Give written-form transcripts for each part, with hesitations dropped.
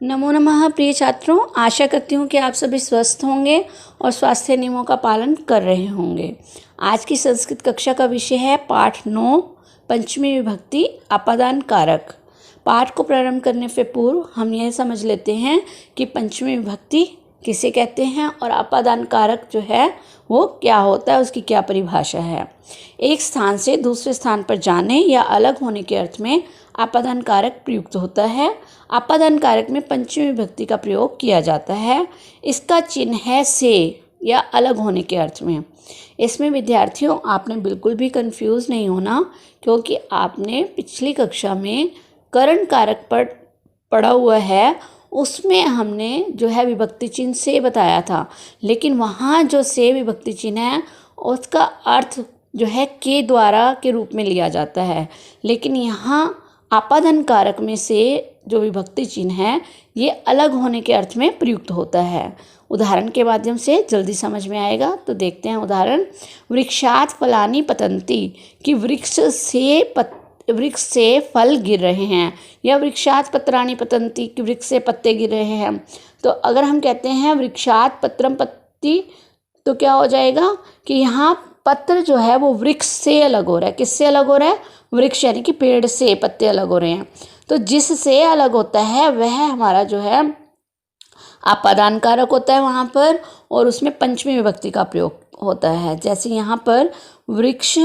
नमो नमः प्रिय छात्रों, आशा करती हूँ कि आप सभी स्वस्थ होंगे और स्वास्थ्य नियमों का पालन कर रहे होंगे। आज की संस्कृत कक्षा का विषय है पाठ 9 पंचमी विभक्ति अपादान कारक। पाठ को प्रारंभ करने से पूर्व हम यह समझ लेते हैं कि पंचमी विभक्ति किसे कहते हैं और अपादान कारक जो है वो क्या होता है, उसकी क्या परिभाषा है। एक स्थान से दूसरे स्थान पर जाने या अलग होने के अर्थ में अपादान कारक प्रयुक्त होता है। अपादान कारक में पंचमी विभक्ति का प्रयोग किया जाता है। इसका चिन्ह है से या अलग होने के अर्थ में। इसमें विद्यार्थियों आपने बिल्कुल भी कंफ्यूज नहीं होना, क्योंकि आपने पिछली कक्षा में करण कारक पर पढ़ा हुआ है, उसमें हमने जो है विभक्ति चिन्ह से बताया था, लेकिन वहाँ जो से विभक्ति चिन्ह है उसका अर्थ जो है के द्वारा के रूप में लिया जाता है। लेकिन यहाँ अपादान कारक में से जो विभक्ति चिन्ह है ये अलग होने के अर्थ में प्रयुक्त होता है। उदाहरण के माध्यम से जल्दी समझ में आएगा, तो देखते हैं उदाहरण। वृक्षात फलानि पतंती, कि वृक्ष से फल गिर रहे हैं, या वृक्षात पत्राणि पतंती, कि वृक्ष से पत्ते गिर रहे हैं। तो अगर हम कहते हैं वृक्षात पत्रम पत्ती, तो क्या हो जाएगा कि यहाँ पत्र जो है वो वृक्ष से अलग हो रहा है। किससे अलग हो रहा है? वृक्ष यानी कि पेड़ से पत्ते अलग हो रहे हैं। तो जिससे अलग होता है वह हमारा जो है अपादान कारक होता है वहाँ पर, और उसमें पंचमी विभक्ति का प्रयोग होता है। जैसे यहाँ पर वृक्ष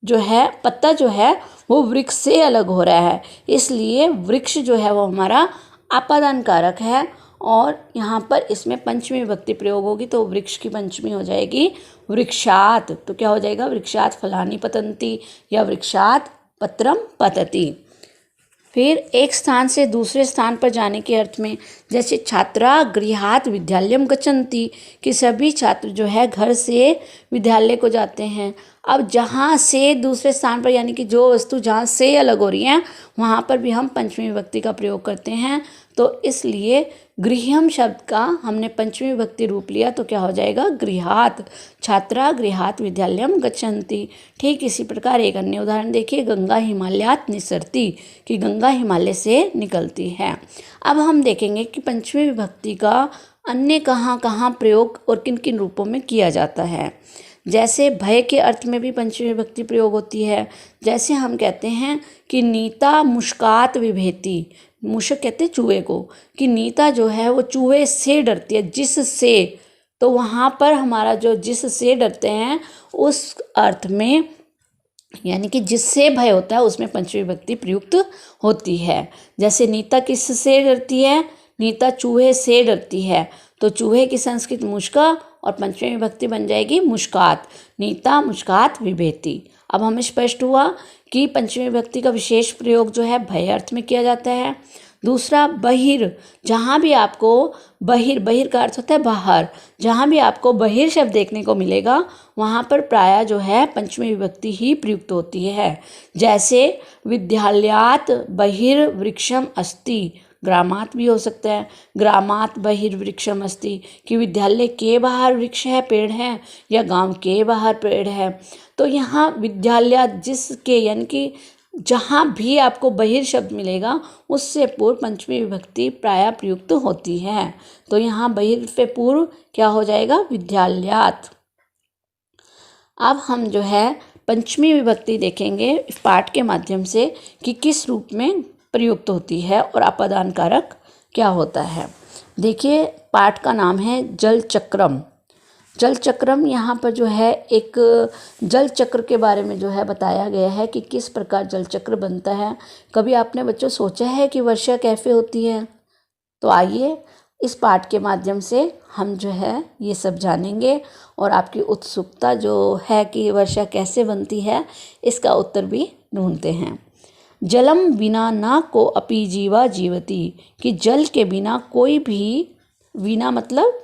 जो है, पत्ता जो है वो वृक्ष से अलग हो रहा है, इसलिए वृक्ष जो है वो हमारा अपादान कारक है। और यहाँ पर इसमें पंचमी विभक्ति प्रयोग होगी तो वृक्ष की पंचमी हो जाएगी वृक्षात। तो क्या हो जाएगा? वृक्षात फलानि पतंती या वृक्षात पत्रम पतति। फिर एक स्थान से दूसरे स्थान पर जाने के अर्थ में, जैसे छात्रा गृहात् विद्यालयम गच्छन्ति, कि सभी छात्र जो है घर से विद्यालय को जाते हैं। अब जहाँ से दूसरे स्थान पर यानी कि जो वस्तु जहाँ से अलग हो रही है वहाँ पर भी हम पंचमी विभक्ति का प्रयोग करते हैं। तो इसलिए गृहम शब्द का हमने पंचमी विभक्ति रूप लिया, तो क्या हो जाएगा? गृहात्। छात्रा गृहात् विद्यालयम गच्छन्ति। ठीक इसी प्रकार एक अन्य उदाहरण देखिए, गंगा हिमालयात् निसरति, कि गंगा हिमालय से निकलती है। अब हम देखेंगे कि पंचमी विभक्ति का अन्य कहाँ कहाँ प्रयोग और किन किन रूपों में किया जाता है। जैसे भय के अर्थ में भी पंचमी विभक्ति प्रयोग होती है। जैसे हम कहते हैं कि नीता मुष्कात विभेति, मूषक कहते हैं चूहे को, कि नीता जो है वो चूहे से डरती है, जिससे। तो वहाँ पर हमारा जो जिससे डरते हैं उस अर्थ में यानी कि जिससे भय होता है उसमें पंचमी विभक्ति प्रयुक्त होती है। जैसे नीता किससे डरती है? नीता चूहे से डरती है, तो चूहे की संस्कृत मुष्का और पंचमी विभक्ति बन जाएगी मुष्कात। नीता मुष्कात विभेति। अब हमें स्पष्ट हुआ कि पंचमी विभक्ति का विशेष प्रयोग जो है भय अर्थ में किया जाता है। दूसरा बहिर, जहाँ भी आपको बहिर का अर्थ होता है बाहर, जहाँ भी आपको बहिर शब्द देखने को मिलेगा वहाँ पर प्रायः जो है पंचमी विभक्ति ही प्रयुक्त होती है। जैसे विद्यालयात् बहिर वृक्षम अस्ति, ग्रामात भी हो सकता है, ग्रामात बहिर वृक्षम अस्ति, कि विद्यालय के बाहर वृक्ष है, पेड़ है, या गांव के बाहर पेड़ है। तो यहाँ विद्यालय जिसके यानी कि जहाँ भी आपको बहिर शब्द मिलेगा उससे पूर्व पंचमी विभक्ति प्रायः प्रयुक्त होती है। तो यहाँ बहिर से पूर्व क्या हो जाएगा? विद्यालयात्। अब हम जो है पंचमी विभक्ति देखेंगे इस पाठ के माध्यम से कि किस रूप में प्रयुक्त होती है और अपादान कारक क्या होता है। देखिए, पाठ का नाम है जल चक्रम। जल चक्रम, यहाँ पर जो है एक जल चक्र के बारे में जो है बताया गया है कि किस प्रकार जल चक्र बनता है। कभी आपने बच्चों सोचा है कि वर्षा कैसे होती है? तो आइए इस पाठ के माध्यम से हम जो है ये सब जानेंगे, और आपकी उत्सुकता जो है कि वर्षा कैसे बनती है इसका उत्तर भी ढूंढते हैं। जलम बिना ना को अपि जीवा जीवति, कि जल के बिना कोई भी, बिना मतलब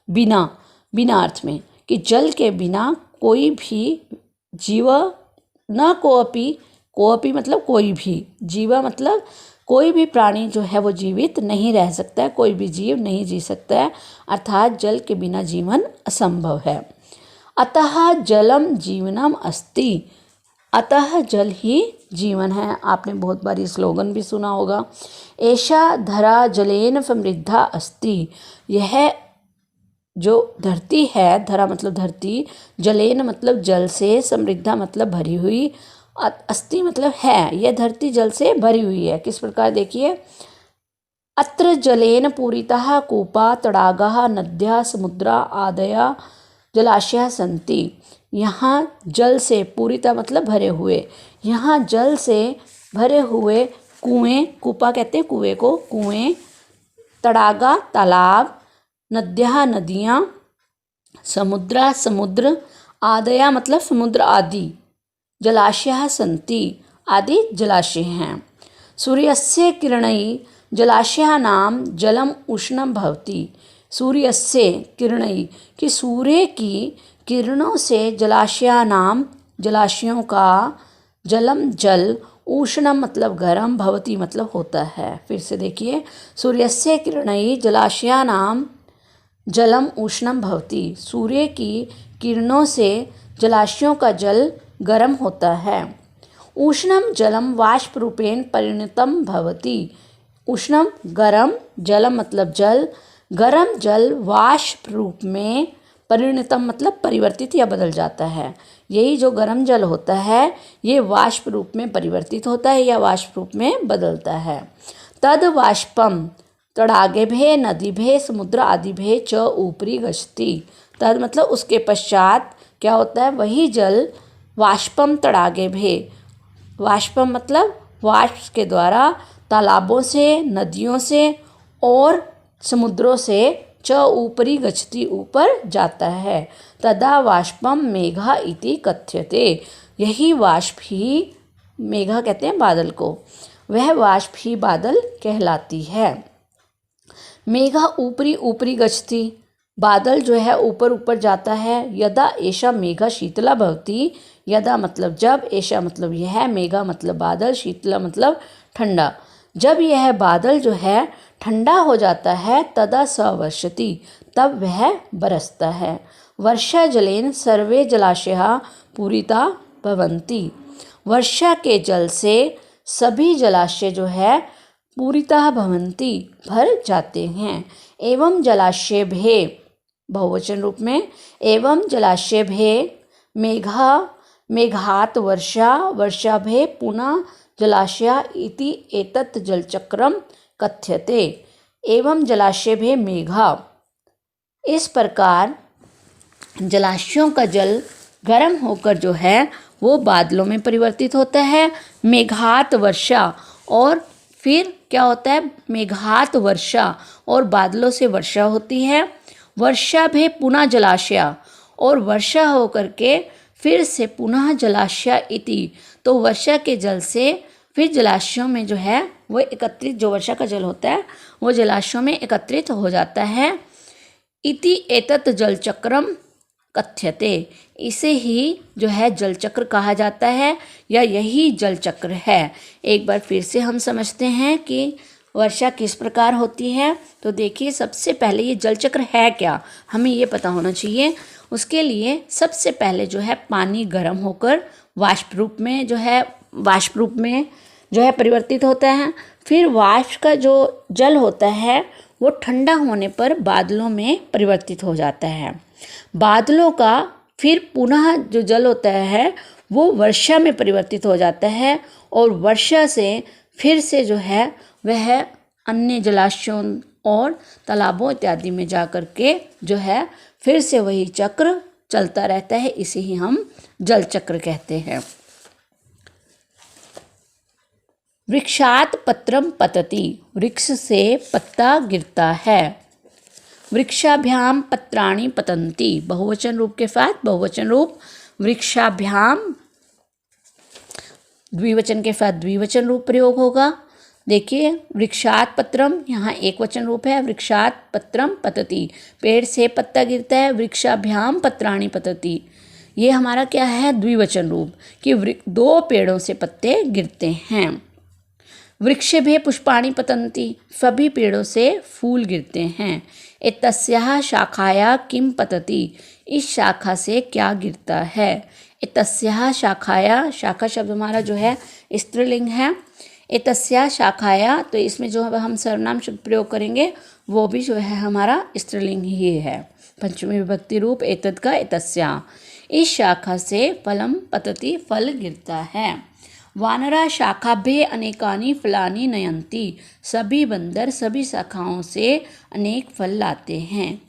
बिना अर्थ में, कि जल के बिना कोई भी जीवा ना को अपि मतलब कोई भी, जीवा मतलब कोई भी प्राणी जो है वो जीवित नहीं रह सकता है, कोई भी जीव नहीं जी सकता है, अर्थात जल के बिना जीवन असंभव है। अतः जलम जीवनम अस्ति, अतः जल ही जीवन है। आपने बहुत बार ये स्लोगन भी सुना होगा। एषा धरा जलेन समृद्धा अस्ति, यह जो धरती है, धरा मतलब धरती, जलेन मतलब जल से, समृद्धा मतलब भरी हुई, अस्ति मतलब है, यह धरती जल से भरी हुई है। किस प्रकार देखिए, अत्र जलेन पूरितः कूपा तडागाः नद्यः समुद्रा आदया जलाशयाः सन्ति। यहाँ जल से, पूरिता मतलब भरे हुए, यहाँ जल से भरे हुए कुएं, कूपा कहते हैं कुएं को, कुएं, तडागा तालाब, नद्यः नदियाँ, समुद्रा समुद्र, आदया मतलब समुद्र आदि, जलाशयाः सन्ति आदि जलाशय हैं। सूर्यस्य किरणैः जलाशयानां जलम उष्णं भवति। सूर्यस्य किरणैः कि सूर्य की किरणों से जलाशयानां जलाशयों का जलम जल, उष्णम मतलब गर्म, भवति मतलब होता है। फिर से देखिए, सूर्यस्य किरणैः जलाशयानां जलम उष्णम भवति। सूर्य की किरणों से जलाशयों का जल गर्म होता है। उष्णम जलम वाष्प रूपेण परिणतम भवति। उष्णम गर्म, जलम मतलब जल, गर्म जल वाष्प रूप में, परिणतम मतलब परिवर्तित या बदल जाता है। यही जो गर्म जल होता है ये वाष्प रूप में परिवर्तित होता है या वाष्प रूप में बदलता है। तद वाष्पम तडागेभ्यः नदीभ्यः समुद्र आदिभ्यः च ऊपरी गच्छति। तद मतलब उसके पश्चात क्या होता है, वही जल वाष्पम तडागेभ्यः, वाष्पम मतलब वाष्प के द्वारा तालाबों से, नदियों से और समुद्रों से च ऊपरी गच्छति ऊपर जाता है। तदा वाष्पम मेघा इति कथ्यते। यही वाष्प ही, मेघा कहते हैं बादल को, वह वाष्प ही बादल कहलाती है। मेघा ऊपरी ऊपरी गच्छति, बादल जो है ऊपर ऊपर जाता है। यदा एषा मेघा शीतला भवति, यदा मतलब जब, एषा मतलब यह, मेघा मतलब बादल, शीतला मतलब ठंडा, जब यह बादल जो है ठंडा हो जाता है, तदा स वर्षति तब वह बरसता है। वर्षा जलेन सर्वे जलाशयाः पूरिता भवन्ति। वर्षा के जल से सभी जलाशय जो है पूरिता भवन्ति भर जाते हैं। एवं जलाशयभ्यः, बहुवचन रूप में, एवं जलाशयभ्यः मेघा मेघात वर्षा वर्षाभ्यः पुनः जलाशया इति एतत् जलचक्रम कथ्यते। एवं जलाशयभ्यः मेघा, इस प्रकार जलाशयों का जल गर्म होकर जो है वो बादलों में परिवर्तित होता है। मेघात वर्षा, और फिर क्या होता है, मेघात वर्षा और बादलों से वर्षा होती है। वर्षा भी पुनः जलाशय, और वर्षा होकर के फिर से पुनः जलाशय इति, तो वर्षा के जल से फिर जलाशयों में जो है वो एकत्रित, जो वर्षा का जल होता है वो जलाशयों में एकत्रित हो जाता है। इति एतत् जलचक्रम कथ्यते, इसे ही जो है जलचक्र कहा जाता है या यही जलचक्र है। एक बार फिर से हम समझते हैं कि वर्षा किस प्रकार होती है। तो देखिए, सबसे पहले ये जलचक्र है क्या, हमें ये पता होना चाहिए। उसके लिए सबसे पहले जो है पानी गर्म होकर वाष्प रूप में जो है परिवर्तित होता है। फिर वाष्प का जो जल होता है वो ठंडा होने पर बादलों में परिवर्तित हो जाता है। बादलों का फिर पुनः जो जल होता है वो वर्षा में परिवर्तित हो जाता है, और वर्षा से फिर से जो है वह अन्य जलाशयों और तालाबों इत्यादि में जा कर के जो है फिर से वही चक्र चलता रहता है। इसे ही हम जल चक्र कहते हैं। वृक्षात पत्रम पतति, वृक्ष से पत्ता गिरता है। वृक्षाभ्याम पत्राणि पतन्ति, बहुवचन रूप के साथ बहुवचन रूप, वृक्षाभ्याम द्विवचन के साथ द्विवचन रूप प्रयोग होगा। देखिए, वृक्षात पत्रम, यहाँ एक वचन रूप है, वृक्षात पत्रम पतति, पेड़ से पत्ता गिरता है। वृक्षाभ्याम पत्राणि पतति, ये हमारा क्या है, द्विवचन रूप, कि दो पेड़ों से पत्ते गिरते हैं। वृक्षेभ्यः पुष्पाणि पतन्ति, सभी पेड़ों से फूल गिरते हैं। एतस्याः शाखायाः किं पतति, इस शाखा से क्या गिरता है। एतस्याः शाखाया, शाखा शब्द हमारा जो है स्त्रीलिंग है। एतस्याः शाखाया, तो इसमें जो हम सर्वनाम शब्द प्रयोग करेंगे वो भी जो है हमारा स्त्रीलिंग ही है। पंचमी विभक्ति रूप एतद का एतस्याः। इस शाखा से फलम पतति, फल गिरता है। वानरा शाखाभ्ये अनेकानि फलानि नयन्ति, सभी बंदर सभी शाखाओं से अनेक फल लाते हैं।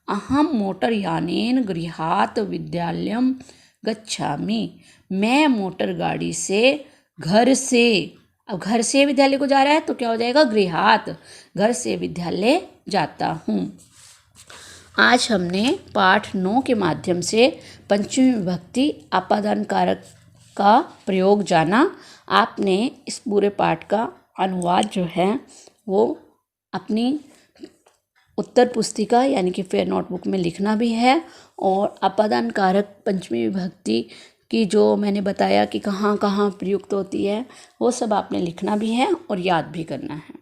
अहम मोटरयानेन गृहात् विद्यालयं गच्छामि, मैं मोटर गाड़ी से घर से, अब घर से विद्यालय को जा रहा है तो क्या हो जाएगा, गृहात्, घर से विद्यालय जाता हूँ। आज हमने पाठ 9 के माध्यम से पंचमी विभक्ति आपादान कारक का प्रयोग जाना। आपने इस पूरे पाठ का अनुवाद जो है वो अपनी उत्तर पुस्तिका यानी कि फेयर नोटबुक में लिखना भी है, और आपादान कारक पंचमी विभक्ति की जो मैंने बताया कि कहाँ कहाँ प्रयुक्त होती है वो सब आपने लिखना भी है और याद भी करना है।